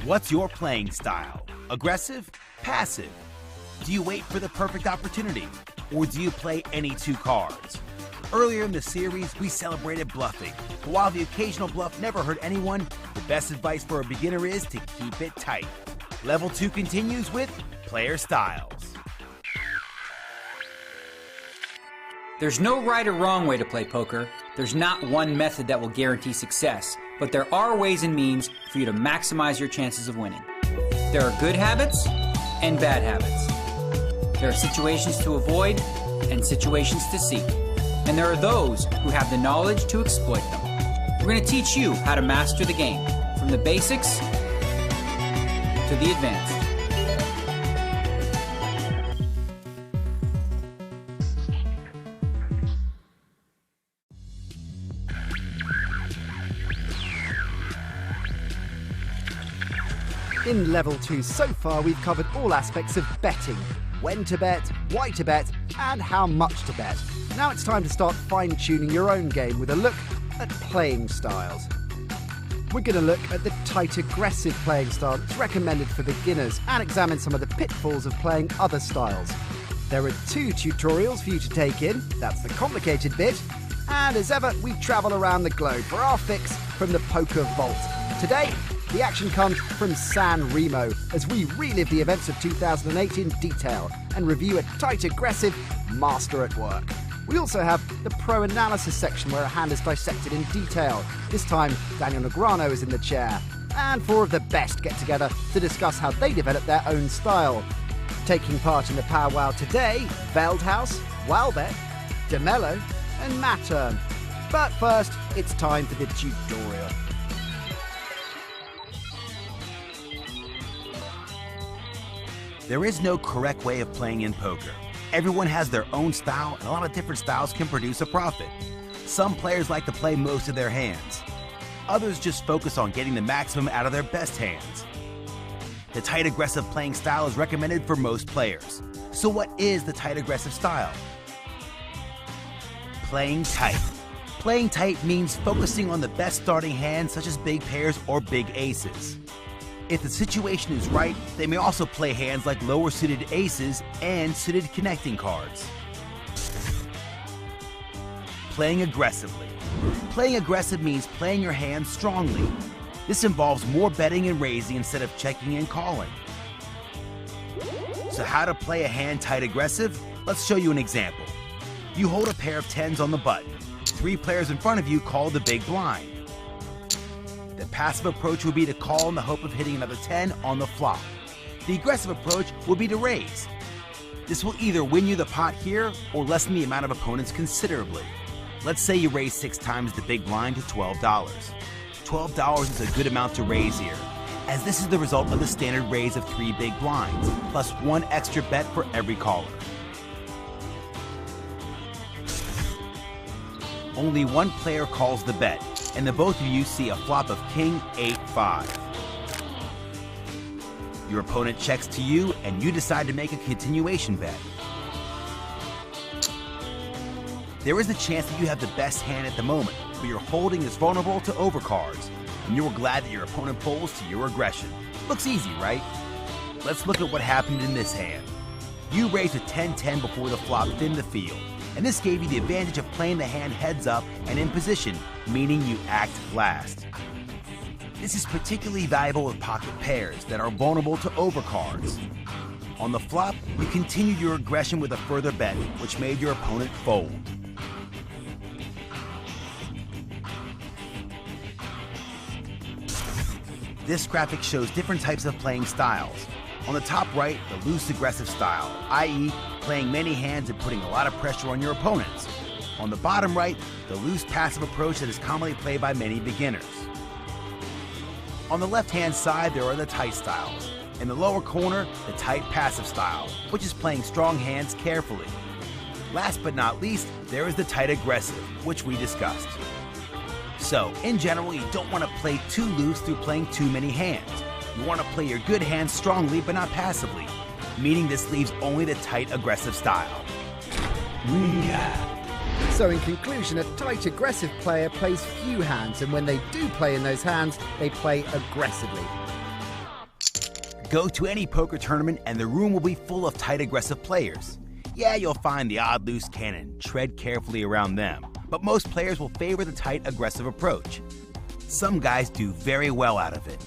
What's your playing style? Aggressive? Passive? Do you wait for the perfect opportunity? Or do you play any two cards? Earlier in the series, we celebrated bluffing. But while the occasional bluff never hurt anyone, the best advice for a beginner is to keep it tight. Level 2 continues with player styles. There's no right or wrong way to play poker. There's not one method that will guarantee success, but there are ways and means for you to maximize your chances of winning. There are good habits and bad habits. There are situations to avoid and situations to seek. And there are those who have the knowledge to exploit them. We're going to teach you how to master the game, from the basics to the advanced. In Level 2 so far, we've covered all aspects of betting. When to bet, why to bet, and how much to bet. Now it's time to start fine-tuning your own game with a look at playing styles. We're going to look at the tight, aggressive playing style that's recommended for beginners and examine some of the pitfalls of playing other styles. There are 2 tutorials for you to take in. That's the complicated bit. And as ever, we travel around the globe for our fix from the Poker Vault. Today, the action comes from San Remo as we relive the events of 2008 in detail and review a tight, aggressive master at work. We also have the pro analysis section where a hand is dissected in detail. This time, Daniel Negreanu is in the chair. And 4 of the best get together to discuss how they develop their own style. Taking part in the powwow today, Veldhouse, Walbet, DeMello and Mattern. But first, it's time for the tutorial. There is no correct way of playing in poker. Everyone has their own style, and a lot of different styles can produce a profit. Some players like to play most of their hands. Others just focus on getting the maximum out of their best hands. The tight aggressive playing style is recommended for most players. So what is the tight aggressive style? Playing tight. Playing tight means focusing on the best starting hands such as big pairs or big aces. If the situation is right, they may also play hands like lower suited aces and suited connecting cards. Playing aggressively. Playing aggressive means playing your hand strongly. This involves more betting and raising instead of checking and calling. So how to play a hand tight aggressive? Let's show you an example. You hold a pair of 10s on the button. 3 players in front of you call the big blind. The passive approach would be to call in the hope of hitting another 10 on the flop. The aggressive approach would be to raise. This will either win you the pot here or lessen the amount of opponents considerably. Let's say you raise 6 times the big blind to $12. $12 is a good amount to raise here, as this is the result of the standard raise of 3 big blinds, plus 1 extra bet for every caller. Only one player calls the bet, and the both of you see a flop of King 8-5. Your opponent checks to you, and you decide to make a continuation bet. There is a chance that you have the best hand at the moment, but your holding is vulnerable to overcards, and you are glad that your opponent folds to your aggression. Looks easy, right? Let's look at what happened in this hand. You raised a 10-10 before the flop thinned the field, and this gave you the advantage of playing the hand heads up and in position, meaning you act last. This is particularly valuable with pocket pairs that are vulnerable to overcards. On the flop, you continued your aggression with a further bet, which made your opponent fold. This graphic shows different types of playing styles. On the top right, the loose aggressive style, i.e. playing many hands and putting a lot of pressure on your opponents. On the bottom right, the loose passive approach that is commonly played by many beginners. On the left-hand side, there are the tight styles. In the lower corner, the tight passive style, which is playing strong hands carefully. Last but not least, there is the tight aggressive, which we discussed. So, in general, you don't want to play too loose through playing too many hands. You want to play your good hands strongly but not passively, meaning this leaves only the tight aggressive style. So in conclusion, a tight aggressive player plays few hands, and when they do play in those hands, they play aggressively. Go to any poker tournament and the room will be full of tight, aggressive players. Yeah, you'll find the odd loose cannon. Tread carefully around them. But most players will favor the tight, aggressive approach. Some guys do very well out of it.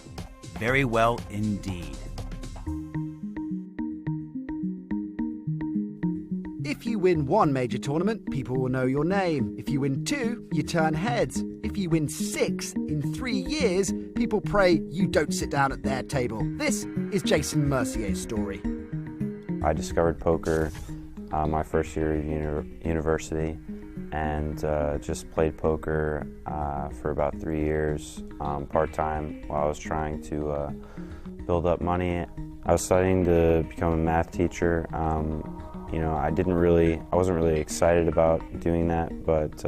Very well indeed. If you win one major tournament, people will know your name. If you win two, you turn heads. If you win 6 in 3 years, people pray you don't sit down at their table. This is Jason Mercier's story. I discovered poker my first year of university and just played poker for about 3 year part-time while I was trying to build up money. I was studying to become a math teacher. You know, I wasn't really excited about doing that, but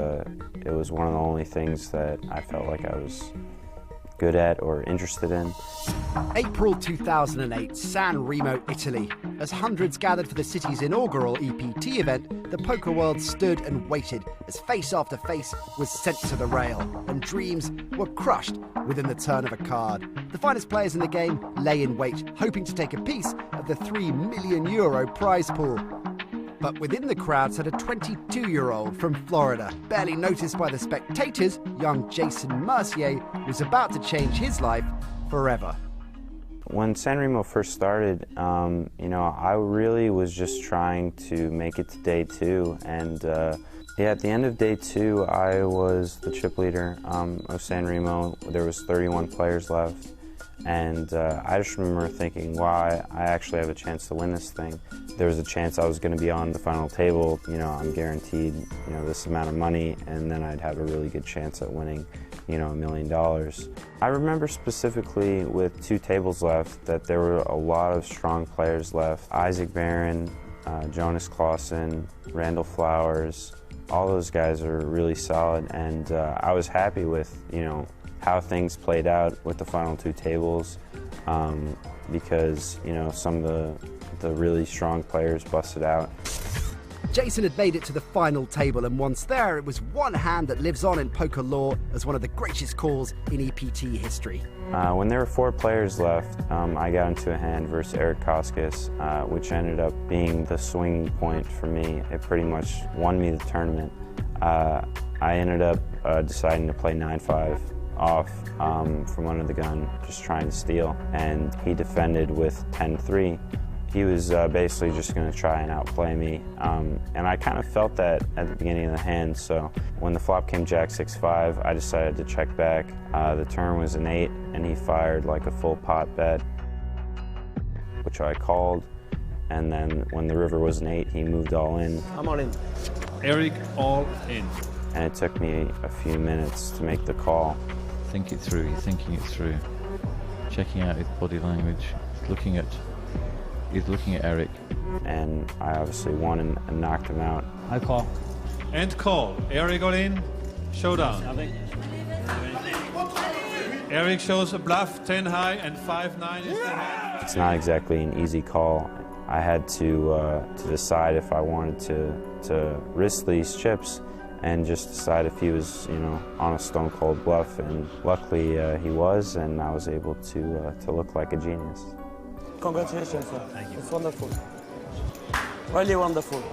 it was one of the only things that I felt like I was good at or interested in. April 2008, San Remo, Italy. As hundreds gathered for the city's inaugural EPT event, the poker world stood and waited as face after face was sent to the rail and dreams were crushed within the turn of a card. The finest players in the game lay in wait, hoping to take a piece of the €3 million prize pool. But within the crowd sat a 22-year-old from Florida. Barely noticed by the spectators, young Jason Mercier was about to change his life forever. When San Remo first started, you know, I really was just trying to make it to day 2. And yeah, at the end of day 2, I was the chip leader of San Remo. There was 31 players left. And I just remember thinking, wow, I actually have a chance to win this thing. There was a chance I was going to be on the final table. You know, I'm guaranteed, you know, this amount of money, and then I'd have a really good chance at winning, you know, $1 million. I remember specifically with 2 tables left that there were a lot of strong players left. Isaac Barron, Jonas Clausen, Randall Flowers, all those guys are really solid, and I was happy with, you know, how things played out with the final 2 tables because, you know, some of the really strong players busted out. Jason had made it to the final table, and once there, it was one hand that lives on in poker lore as one of the greatest calls in EPT history. When there were 4 players left, I got into a hand versus Eric Koskis, which ended up being the swinging point for me. It pretty much won me the tournament. I ended up deciding to play 9-5 off from under the gun, just trying to steal, and he defended with 10-3. He was basically just going to try and outplay me, and I kind of felt that at the beginning of the hand, so when the flop came Jack 6-5, I decided to check back. The turn was an 8, and he fired like a full pot bet, which I called, and then when the river was an 8, he moved all in. I'm all in. Eric, all in. And it took me a few minutes to make the call. Think it through, you're thinking it through, checking out his body language, he's looking at Eric. And I obviously won and knocked him out. I call. And call. Eric all in, showdown. Nothing. Eric shows a bluff, 10 high and 5-9 is the hand. It's not exactly an easy call. I had to decide if I wanted to risk these chips and just decide if he was, you know, on a stone cold bluff, and luckily he was, and I was able to look like a genius. Congratulations, sir. Thank you. It's wonderful. Really wonderful.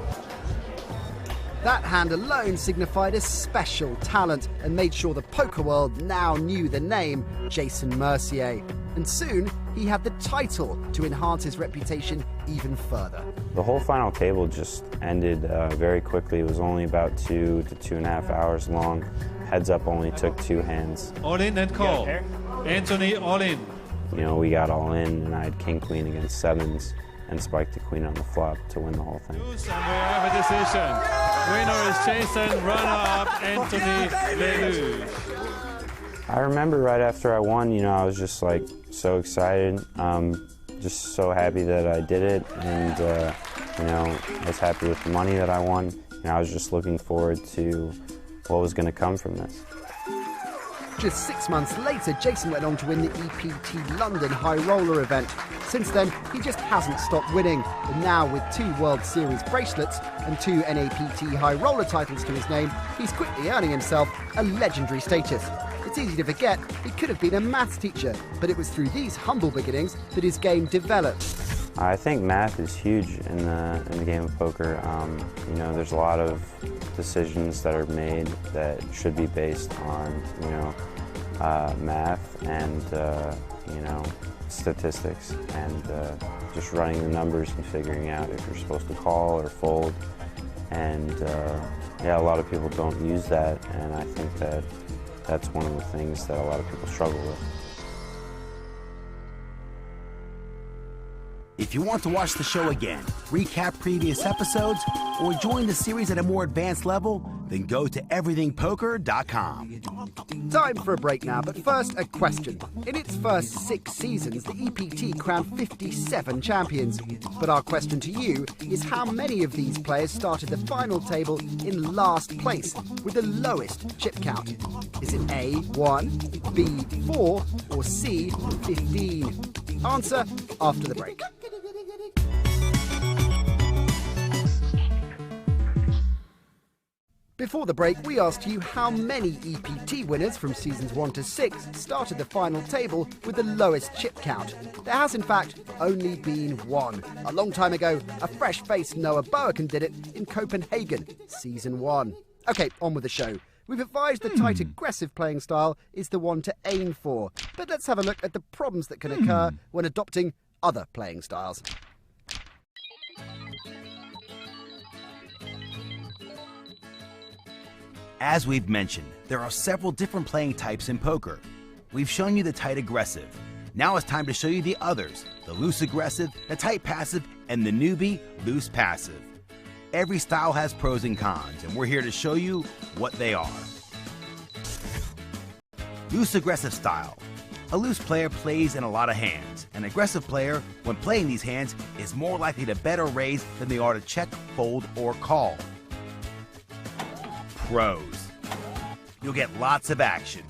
That hand alone signified a special talent and made sure the poker world now knew the name Jason Mercier. And soon, he had the title to enhance his reputation even further. The whole final table just ended very quickly. It was only about 2 to 2.5 hours long. Heads up only took 2 hands. All in and call. Anthony, all in. You know, we got all in, and I had king queen against 7s and spiked the queen on the flop to win the whole thing. And we have a decision. Winner is Jason, runner-up Anthony Lelouch. I remember right after I won, you know, I was just like so excited, just so happy that I did it, and you know, I was happy with the money that I won, and I was just looking forward to what was going to come from this. Just 6 months later, Jason went on to win the EPT London High Roller event. Since then, he just hasn't stopped winning, and now with 2 World Series bracelets and 2 NAPT High Roller titles to his name, he's quickly earning himself a legendary status. It's easy to forget he could have been a maths teacher, but it was through these humble beginnings that his game developed. I think math is huge in the game of poker. You know, there's a lot of decisions that are made that should be based on, you know, math and, you know, statistics and just running the numbers and figuring out if you're supposed to call or fold. And yeah, a lot of people don't use that, and I think that that's one of the things that a lot of people struggle with. If you want to watch the show again, recap previous episodes, or join the series at a more advanced level, then go to everythingpoker.com. Time for a break now, but first a question. In its first 6 seasons, the EPT crowned 57 champions. But our question to you is how many of these players started the final table in last place with the lowest chip count? Is it A, 1, B, 4, or C, 15? Answer after the break. Before the break, we asked you how many EPT winners from seasons 1 to 6 started the final table with the lowest chip count. There has, in fact, only been one. A long time ago, a fresh-faced Noah Boaken did it in Copenhagen, season 1. OK, on with the show. We've advised the tight, aggressive playing style is the one to aim for. But let's have a look at the problems that can occur when adopting other playing styles. As we've mentioned, there are several different playing types in poker. We've shown you the tight aggressive. Now it's time to show you the others, the loose aggressive, the tight passive, and the newbie loose passive. Every style has pros and cons, and we're here to show you what they are. Loose aggressive style. A loose player plays in a lot of hands. An aggressive player, when playing these hands, is more likely to bet or raise than they are to check, fold, or call. Pros. You'll get lots of action.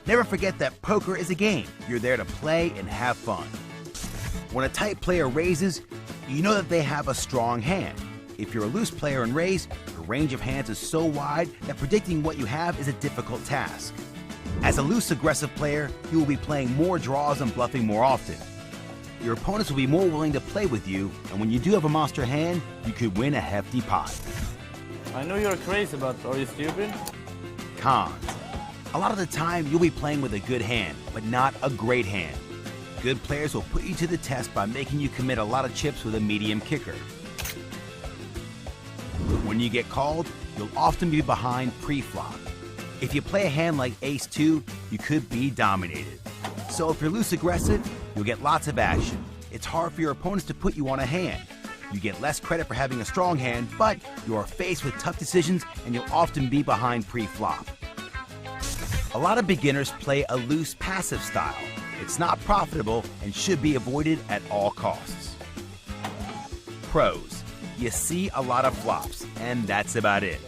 Never forget that poker is a game. You're there to play and have fun. When a tight player raises, you know that they have a strong hand. If you're a loose player and raise, your range of hands is so wide that predicting what you have is a difficult task. As a loose aggressive player, you will be playing more draws and bluffing more often. Your opponents will be more willing to play with you, and when you do have a monster hand, you could win a hefty pot. I know you're crazy, but are you stupid? Cons. A lot of the time, you'll be playing with a good hand, but not a great hand. Good players will put you to the test by making you commit a lot of chips with a medium kicker. When you get called, you'll often be behind pre-flop. If you play a hand like Ace-2, you could be dominated. So if you're loose aggressive, you'll get lots of action. It's hard for your opponents to put you on a hand. You get less credit for having a strong hand, but you are faced with tough decisions and you'll often be behind pre-flop. A lot of beginners play a loose passive style. It's not profitable and should be avoided at all costs. Pros. You see a lot of flops, and that's about it.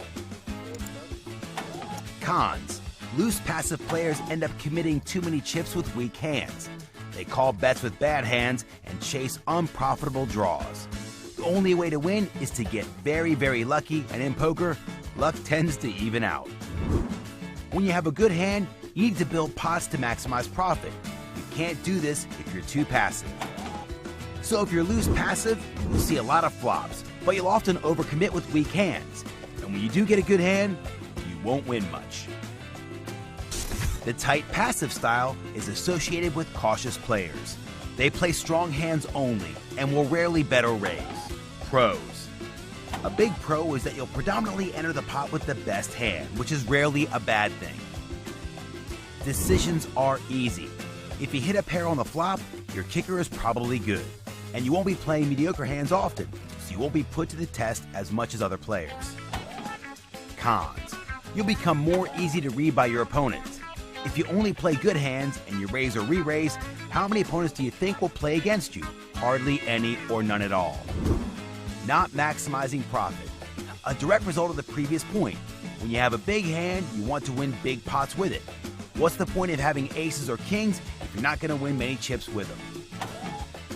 Cons. Loose passive players end up committing too many chips with weak hands. They call bets with bad hands and chase unprofitable draws. The only way to win is to get very, very lucky, and in poker, luck tends to even out. When you have a good hand, you need to build pots to maximize profit. You can't do this if you're too passive. So if you're loose passive, you'll see a lot of flops, but you'll often overcommit with weak hands. And when you do get a good hand, you won't win much. The tight passive style is associated with cautious players. They play strong hands only and will rarely bet or raise. Pros. A big pro is that you'll predominantly enter the pot with the best hand, which is rarely a bad thing. Decisions are easy. If you hit a pair on the flop, your kicker is probably good. And you won't be playing mediocre hands often, so you won't be put to the test as much as other players. Cons. You'll become more easy to read by your opponents. If you only play good hands and you raise or re-raise, how many opponents do you think will play against you? Hardly any or none at all. Not maximizing profit. A direct result of the previous point. When you have a big hand, you want to win big pots with it. What's the point of having aces or kings if you're not going to win many chips with them?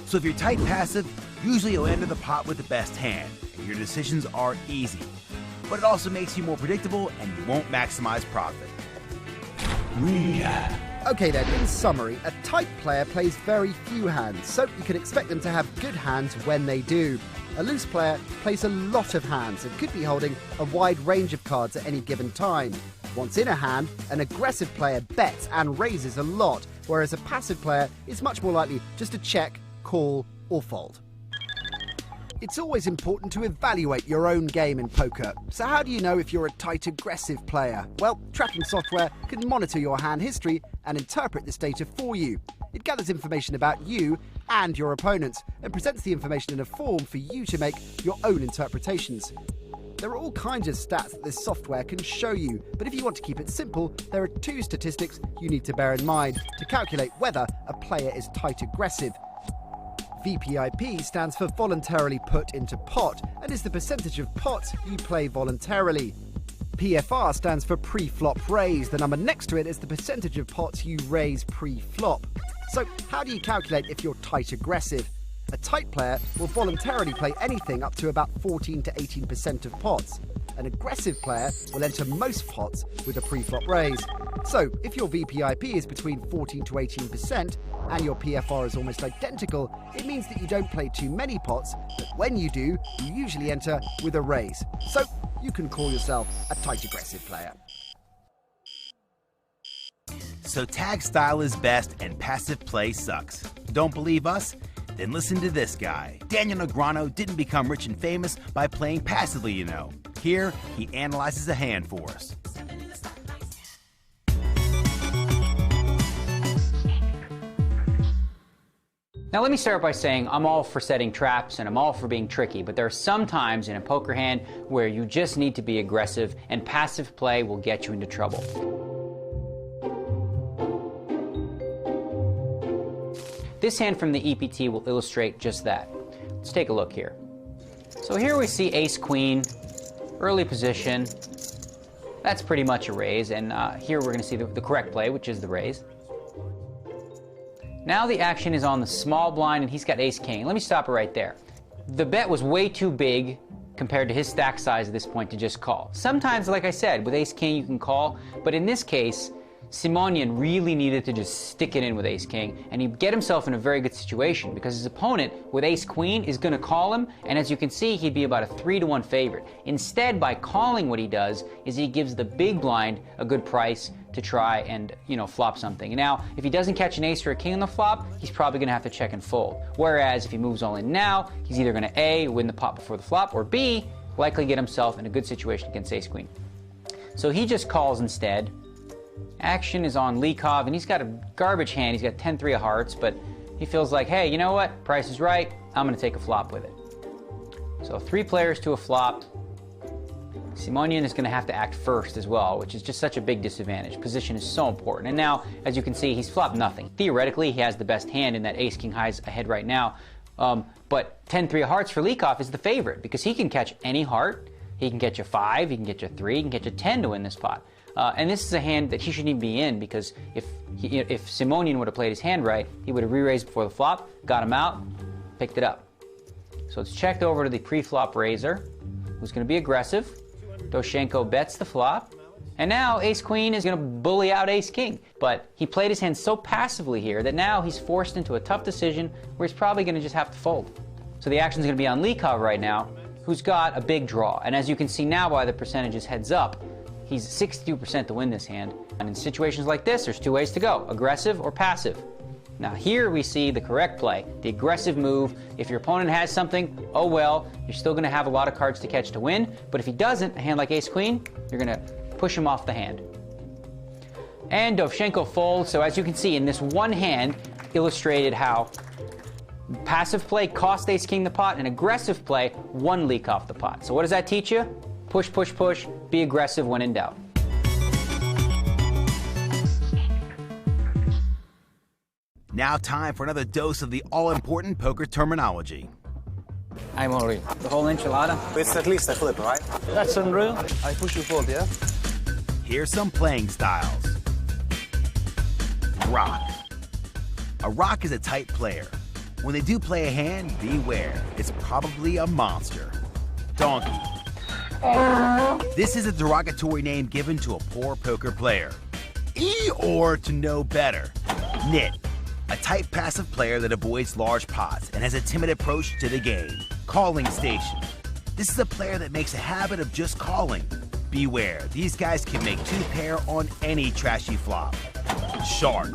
So if you're tight passive, usually you'll enter the pot with the best hand, and your decisions are easy. But it also makes you more predictable and you won't maximize profit. Recap. Okay then, in summary, a tight player plays very few hands, so you can expect them to have good hands when they do. A loose player plays a lot of hands and could be holding a wide range of cards at any given time. Once in a hand, an aggressive player bets and raises a lot, whereas a passive player is much more likely just to check, call, or fold. It's always important to evaluate your own game in poker. So how do you know if you're a tight, aggressive player? Well, tracking software can monitor your hand history and interpret this data for you. It gathers information about you and your opponents and presents the information in a form for you to make your own interpretations. There are all kinds of stats that this software can show you, but if you want to keep it simple, there are two statistics you need to bear in mind to calculate whether a player is tight aggressive. VPIP stands for voluntarily put into pot and is the percentage of pots you play voluntarily. PFR stands for pre-flop raise. The number next to it is the percentage of pots you raise pre-flop. So how do you calculate if you're tight aggressive? A tight player will voluntarily play anything up to about 14 to 18% of pots. An aggressive player will enter most pots with a pre-flop raise. So if your VPIP is between 14 to 18% and your PFR is almost identical, it means that you don't play too many pots, but when you do, you usually enter with a raise. So you can call yourself a tight aggressive player. So tag style is best and passive play sucks. Don't believe us? Then listen to this guy. Daniel Negreanu didn't become rich and famous by playing passively, you know. Here, he analyzes a hand for us. Now let me start by saying I'm all for setting traps and I'm all for being tricky, but there are some times in a poker hand where you just need to be aggressive and passive play will get you into trouble. This hand from the EPT will illustrate just that. Let's take a look here. So here we see ace-queen, early position. That's pretty much a raise, and here we're going to see the correct play, which is the raise. Now the action is on the small blind, and he's got ace-king. Let me stop it right there. The bet was way too big compared to his stack size at this point to just call. Sometimes, like I said, with ace-king you can call, but in this case, Simonian really needed to just stick it in with ace-king, and he'd get himself in a very good situation because his opponent with ace-queen is going to call him, and as you can see, he'd be about a 3-to-1 favorite. Instead, by calling, what he does is he gives the big blind a good price to try and, flop something. And now, if he doesn't catch an ace or a king on the flop, he's probably going to have to check and fold. Whereas, if he moves all in now, he's either going to A, win the pot before the flop, or B, likely get himself in a good situation against ace-queen. So he just calls instead. Action is on Likov, and he's got a garbage hand. He's got 10-3 of hearts, but he feels like, hey, you know what? Price is right. I'm going to take a flop with it. So 3 players to a flop. Simonian is going to have to act first as well, which is just such a big disadvantage. Position is so important. And now, as you can see, he's flopped nothing. Theoretically, he has the best hand in that ace-king highs ahead right now. But 10-3 of hearts for Likov is the favorite because he can catch any heart. He can catch a 5, he can catch a 3, he can catch a 10 to win this pot. And this is a hand that he shouldn't even be in because if Simonian would have played his hand right, he would have re-raised before the flop, got him out, picked it up. So it's checked over to the pre-flop raiser, who's going to be aggressive. Doshenko bets the flop. And now ace-queen is going to bully out ace-king. But he played his hand so passively here that now he's forced into a tough decision where he's probably going to just have to fold. So the action's going to be on Likov right now, who's got a big draw. And as you can see now by the percentages heads up, he's 62% to win this hand. And in situations like this, there's 2 ways to go, aggressive or passive. Now here we see the correct play, the aggressive move. If your opponent has something, oh well, you're still going to have a lot of cards to catch to win. But if he doesn't, a hand like ace-queen, you're going to push him off the hand. And Dovchenko folds. So as you can see, in this one hand, illustrated how passive play cost ace-king the pot, and aggressive play won Likov the pot. So what does that teach you? Push, push, push. Be aggressive when in doubt. Now time for another dose of the all-important poker terminology. I'm Henri. The whole enchilada? It's at least a flip, right? That's unreal. I push you fold, yeah? Here's some playing styles. Rock. A rock is a tight player. When they do play a hand, beware. It's probably a monster. Donkey. This is a derogatory name given to a poor poker player. or to know better? Nit, a type passive player that avoids large pots and has a timid approach to the game. Calling Station. This is a player that makes a habit of just calling. Beware, these guys can make two pair on any trashy flop. Shark.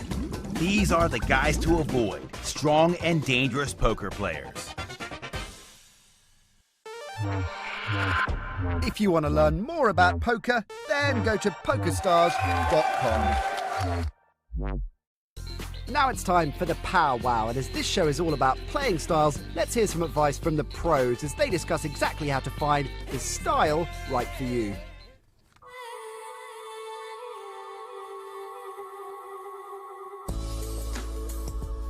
These are the guys to avoid. Strong and dangerous poker players. If you want to learn more about poker, then go to pokerstars.com. Now it's time for the powwow, and as this show is all about playing styles, let's hear some advice from the pros as they discuss exactly how to find the style right for you.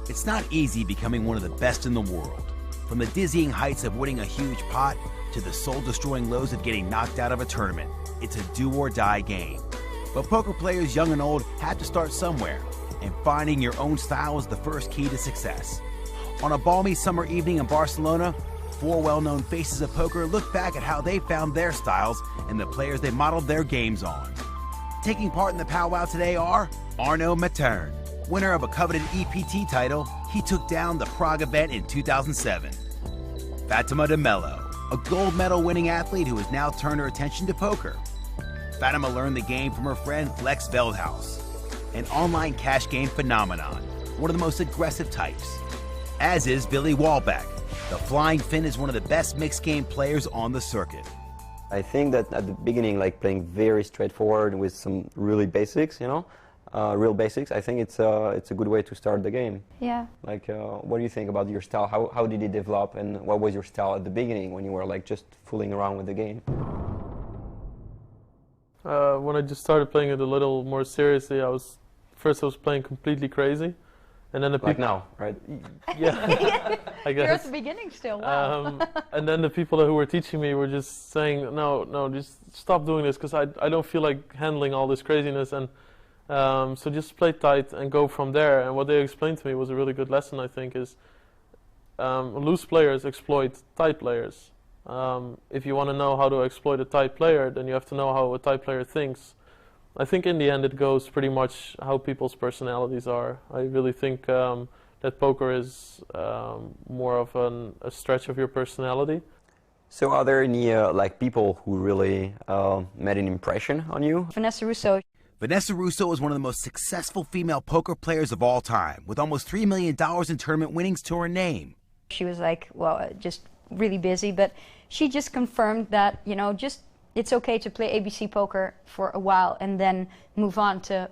It's not easy becoming one of the best in the world. From the dizzying heights of winning a huge pot to the soul-destroying lows of getting knocked out of a tournament, it's a do-or-die game. But poker players young and old have to start somewhere, and finding your own style is the first key to success. On a balmy summer evening in Barcelona, 4 well-known faces of poker look back at how they found their styles and the players they modeled their games on. Taking part in the powwow today are Arnaud Materne, winner of a coveted EPT title. He took down the Prague event in 2007. Fatima de Mello, a gold medal winning athlete who has now turned her attention to poker. Fatima learned the game from her friend Flex Veldhaus, an online cash game phenomenon, one of the most aggressive types. As is Billy Walbeck. The Flying Finn is one of the best mixed game players on the circuit. I think that at the beginning, like playing very straightforward with some really basics, real basics, I think it's a good way to start the game. Yeah. Like, what do you think about your style? How did it develop, and what was your style at the beginning when you were like just fooling around with the game? When I just started playing it a little more seriously, I was playing completely crazy, and then the people. Like now, right? Yeah. I guess. You're at the beginning still. Wow. And then the people who were teaching me were just saying, no, just stop doing this because I don't feel like handling all this craziness, and so just play tight and go from there. And what they explained to me was a really good lesson, I think, is loose players exploit tight players. If you want to know how to exploit a tight player, then you have to know how a tight player thinks. I think in the end it goes pretty much how people's personalities are. I really think that poker is more of a stretch of your personality. So are there any like people who really made an impression on you? Vanessa Russo. Vanessa Russo is one of the most successful female poker players of all time, with almost $3 million in tournament winnings to her name. She was like, well, just really busy, but she just confirmed that, it's okay to play ABC poker for a while and then move on to,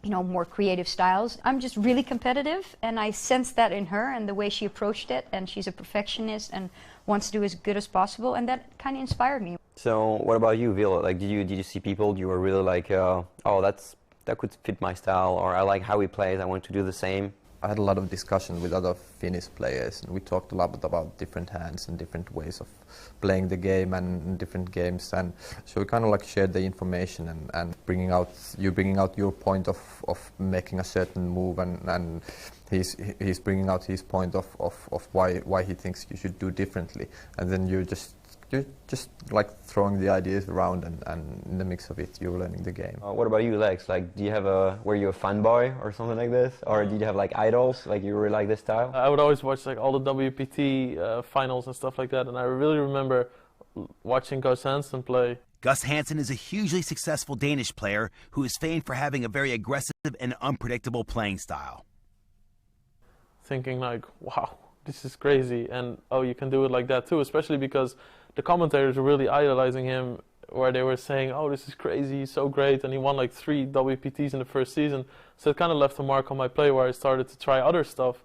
more creative styles. I'm just really competitive, and I sensed that in her and the way she approached it, and she's a perfectionist and wants to do as good as possible, and that kind of inspired me. So what about you, Vil? Like, did you see people you were really like, oh, that could fit my style, or I like how he plays, I want to do the same? I had a lot of discussions with other Finnish players, and we talked a lot about different hands and different ways of playing the game and different games, and so we kind of like shared the information and bringing out your point of making a certain move, and he's bringing out his point of why he thinks you should do differently, and then you're just like throwing the ideas around, and in the mix of it, you're learning the game. What about you, Lex? Like, were you a fanboy or something like this, or did you have like idols? Like, you really like this style? I would always watch like all the WPT finals and stuff like that, and I really remember watching Gus Hansen play. Gus Hansen is a hugely successful Danish player who is famed for having a very aggressive and unpredictable playing style. Thinking like, wow, this is crazy, and oh, you can do it like that too, especially because the commentators were really idolizing him, where they were saying, oh, this is crazy, he's so great, and he won like 3 WPTs in the first season. So it kind of left a mark on my play where I started to try other stuff.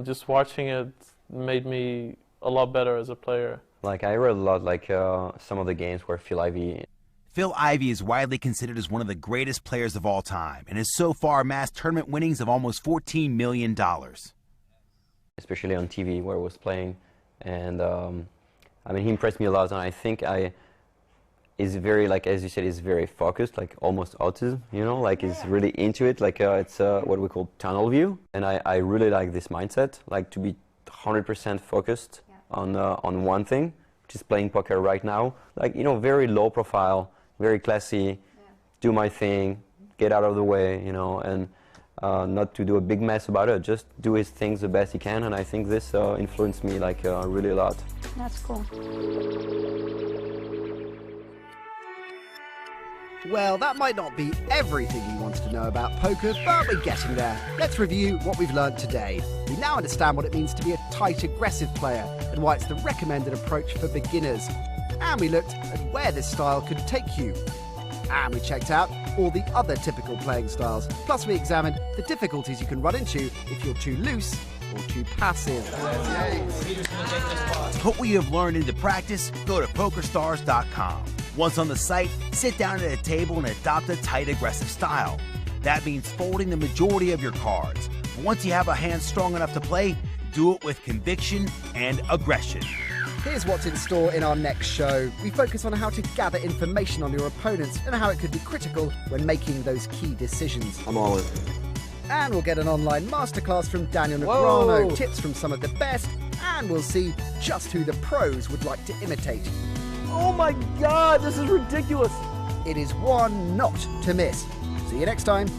Just watching it made me a lot better as a player. Like, I read a lot, like some of the games where Phil Ivey. Phil Ivey is widely considered as one of the greatest players of all time and has so far amassed tournament winnings of almost $14 million. Especially on TV where I was playing, and I mean, he impressed me a lot, and I think is very, like, as you said, is very focused, like almost autism, like he's really into it, like it's what we call tunnel view, and I really like this mindset, like to be 100% focused on one thing, which is playing poker right now, like, very low profile, very classy, do my thing, get out of the way, you know, and not to do a big mess about it, just do his things the best he can, and I think this influenced me like really a lot. That's cool. Well, that might not be everything you wanted to know about poker, but we're getting there. Let's review what we've learned today. We now understand what it means to be a tight, aggressive player and why it's the recommended approach for beginners. And we looked at where this style could take you. And we checked out all the other typical playing styles. Plus we examined the difficulties you can run into if you're too loose or too passive. To put what you have learned into practice, go to PokerStars.com. Once on the site, sit down at a table and adopt a tight, aggressive style. That means folding the majority of your cards. But once you have a hand strong enough to play, do it with conviction and aggression. Here's what's in store in our next show. We focus on how to gather information on your opponents and how it could be critical when making those key decisions. I'm all in. And we'll get an online masterclass from Daniel Negreanu, tips from some of the best, and we'll see just who the pros would like to imitate. Oh my god, this is ridiculous! It is one not to miss. See you next time.